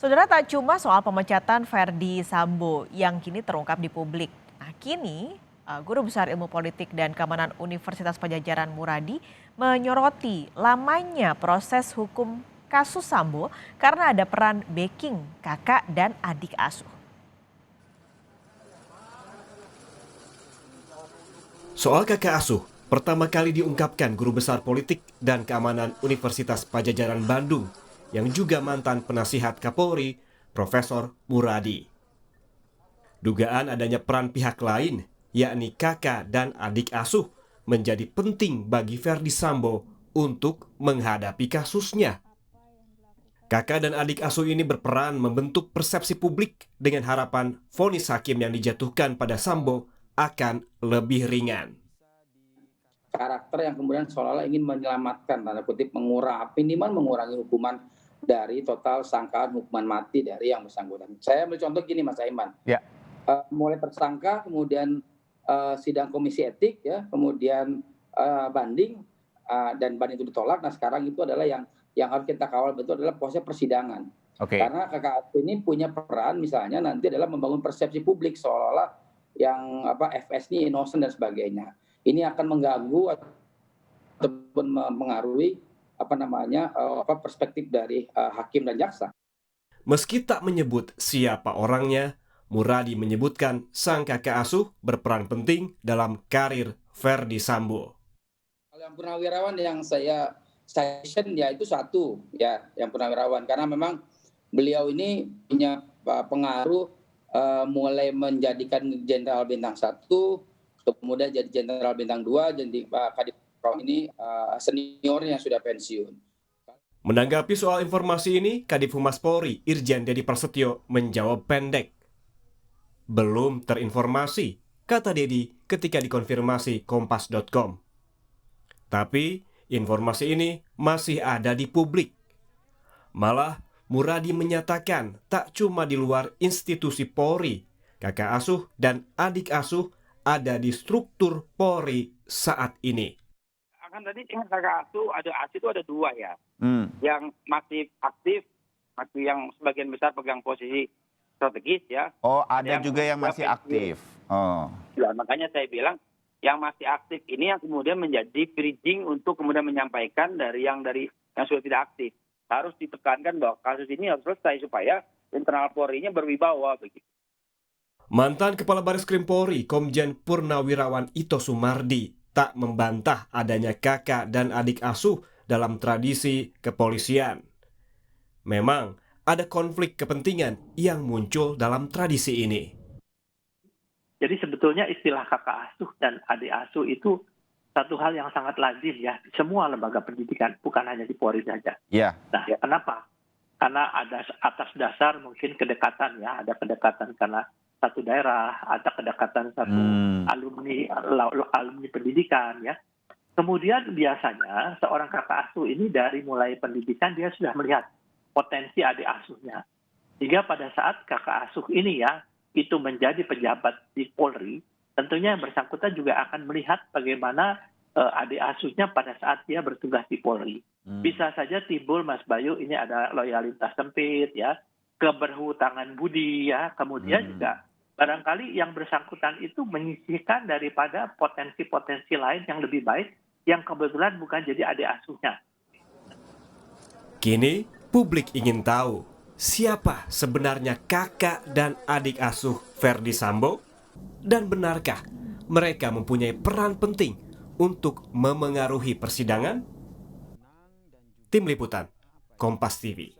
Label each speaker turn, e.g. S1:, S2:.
S1: Saudara, tak cuma soal pemecatan Verdi Sambo yang kini terungkap di publik. Nah, kini Guru Besar Ilmu Politik dan Keamanan Universitas Padjadjaran Muradi menyoroti lamanya proses hukum kasus Sambo karena ada peran backing kakak dan adik asuh.
S2: Soal kakak asuh, pertama kali diungkapkan Guru Besar Politik dan Keamanan Universitas Padjadjaran Bandung yang juga mantan penasihat Kapolri, Profesor Muradi. Dugaan adanya peran pihak lain, yakni kakak dan adik asuh, menjadi penting bagi Verdi Sambo untuk menghadapi kasusnya. Kakak dan adik asuh ini berperan membentuk persepsi publik dengan harapan vonis hakim yang dijatuhkan pada Sambo akan lebih ringan.
S3: Karakter yang kemudian seolah-olah ingin menyelamatkan, tanda kutip, minimal mengurangi hukuman dari total sangkaan hukuman mati dari yang bersangkutan. Saya ambil contoh gini, Mas Aiman.
S4: Ya.
S3: Mulai tersangka, kemudian sidang komisi etik, ya, kemudian banding, dan banding itu ditolak. Nah, sekarang itu adalah yang harus kita kawal betul adalah proses persidangan.
S4: Oke.
S3: Karena kakak ini punya peran misalnya nanti adalah membangun persepsi publik seolah-olah yang FS ini innocent dan sebagainya. Ini akan mengganggu ataupun mempengaruhi perspektif dari hakim dan jaksa.
S2: Meski tak menyebut siapa orangnya, Muradi menyebutkan sang kakak asuh berperan penting dalam karir Verdi Sambo.
S3: Yang purnawirawan yang saya station ya itu satu ya, yang purnawirawan karena memang beliau ini punya pengaruh mulai menjadikan jenderal bintang 1, kemudian jadi jenderal bintang 2, jadi Kadif ini seniornya sudah pensiun.
S2: Menanggapi soal informasi ini, Kadif Humas Polri Irjen Dedi Prasetyo menjawab pendek. Belum terinformasi, kata Dedi ketika dikonfirmasi Kompas.com. Tapi informasi ini masih ada di publik. Malah Muradi menyatakan tak cuma di luar institusi Polri, kakak asuh dan adik asuh ada di struktur Polri saat ini.
S5: Kan tadi kakak asuh, ada asuh itu ada 2 ya. Yang masih aktif, masih yang sebagian besar pegang posisi strategis ya.
S4: Oh, ada juga yang masih aktif. Oh.
S5: Ya, makanya saya bilang yang masih aktif ini yang kemudian menjadi bridging untuk kemudian menyampaikan dari yang sudah tidak aktif. Harus ditekankan bahwa kasus ini harus selesai supaya internal Polri-nya berwibawa begitu.
S2: Mantan Kepala Bareskrim Polri, Komjen Purnawirawan Ito Sumardi, tak membantah adanya kakak dan adik asuh dalam tradisi kepolisian. Memang ada konflik kepentingan yang muncul dalam tradisi ini.
S6: Jadi sebetulnya istilah kakak asuh dan adik asuh itu satu hal yang sangat lazim ya di semua lembaga pendidikan, bukan hanya di Polri saja.
S4: Ya.
S6: Nah, kenapa? Karena ada atas dasar mungkin kedekatan ya, ada kedekatan karena satu daerah, ada kedekatan satu alumni pendidikan ya. Kemudian biasanya seorang kakak asuh ini dari mulai pendidikan dia sudah melihat potensi adik asuhnya. Sehingga pada saat kakak asuh ini ya itu menjadi pejabat di Polri, tentunya yang bersangkutan juga akan melihat bagaimana adik asuhnya pada saat dia bertugas di Polri. Bisa saja timbul, Mas Bayu, ini ada loyalitas sempit ya, keberhutangan budi ya, kemudian juga barangkali yang bersangkutan itu menyisihkan daripada potensi-potensi lain yang lebih baik yang kebetulan bukan jadi adik asuhnya.
S2: Kini publik ingin tahu siapa sebenarnya kakak dan adik asuh Verdi Sambo, dan benarkah mereka mempunyai peran penting untuk memengaruhi persidangan? Tim Liputan, Kompas TV.